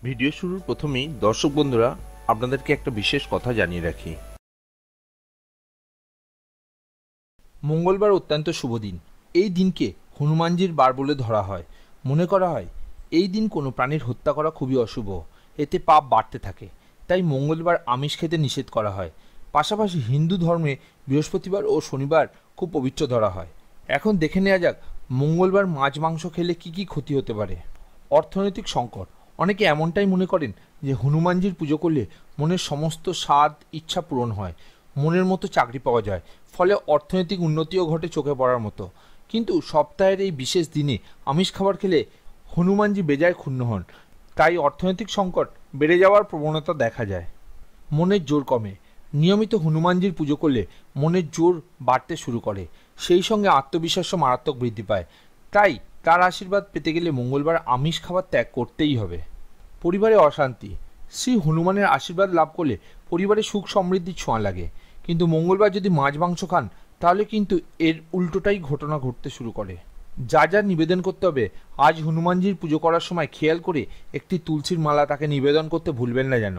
Video শুরুর প্রথমেই দর্শক বন্ধুরা আপনাদেরকে একটা বিশেষ কথা জানিয়ে রাখি। মঙ্গলবার অত্যন্ত শুভ দিন। এই দিনকে হনুমানজির বার বলে ধরা হয়। মনে করা হয় এই দিন কোনো প্রাণীর হত্যা করা খুবই অশুভ, এতে পাপ বাড়তে থাকে। তাই মঙ্গলবার আমিষ খেতে নিষেধ করা হয়। পাশাপাশি হিন্দু ধর্মে বৃহস্পতিবার ও শনিবার খুব পবিত্র ধরা হয়। এখন দেখে নেওয়া যাক মঙ্গলবার মাছ মাংস খেলে কি কি ক্ষতি হতে পারে। অর্থনৈতিক সংকট। অনেকে এমনটাই মনে করেন যে হনুমানজির পুজো করলে মনের সমস্ত স্বাদ ইচ্ছা পূরণ হয়, মনের মতো চাকরি পাওয়া যায়, ফলে অর্থনৈতিক উন্নতিও ঘটে চোখে পড়ার মতো। কিন্তু সপ্তাহের এই বিশেষ দিনে আমিষ খাবার খেলে হনুমানজি বেজায় ক্ষুণ্ণ হন। তাই অর্থনৈতিক সংকট বেড়ে যাওয়ার প্রবণতা দেখা যায়। মনের জোর কমে। নিয়মিত হনুমানজির পুজো করলে মনের জোর বাড়তে শুরু করে, সেই সঙ্গে আত্মবিশ্বাসও মারাত্মক বৃদ্ধি পায়। তাই তার আশীর্বাদ পেতে গেলে মঙ্গলবার আমিষ খাবার ত্যাগ করতেই হবে। পরিবারে অশান্তি। শ্রী হনুমানের আশীর্বাদ লাভ করলে পরিবারে সুখ সমৃদ্ধির ছোঁয়া লাগে, কিন্তু মঙ্গলবার যদি মাছ মাংস খান তাহলে কিন্তু এর উল্টোটাই ঘটনা ঘটতে শুরু করে। যা যা নিবেদন করতে হবে, আজ হনুমানজির পুজো করার সময় খেয়াল করে একটি তুলসীর মালা তাকে নিবেদন করতে ভুলবেন না যেন।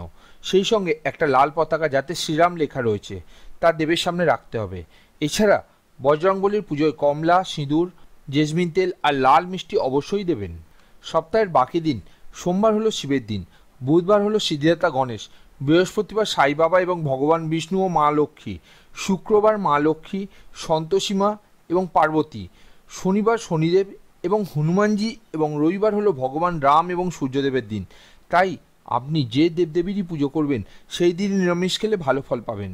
সেই সঙ্গে একটা লাল পতাকা যাতে শ্রীরাম লেখা রয়েছে তা দেবের সামনে রাখতে হবে। এছাড়া বজরংবলীর পুজোয় কমলা, সিঁদুর, জেসমিন তেল আর লাল মিষ্টি অবশ্যই দেবেন। সপ্তাহের বাকি দিন: সোমবার হলো শিবের দিন, বুধবার হলো সিদ্ধিদাতা গণেশ, বৃহস্পতিবার সাই বাবা এবং ভগবান বিষ্ণু ও মা লক্ষ্মী, শুক্রবার মা লক্ষ্মী, সন্তোষী মা এবং পার্বতী, শনিবার শনিদেব এবং হনুমানজি এবং রবিবার হলো ভগবান রাম এবং সূর্যদেবের দিন। তাই আপনি যে দেবদেবীরই পুজো করবেন সেই দিন নিরামিষ খেলে ভালো ফল পাবেন।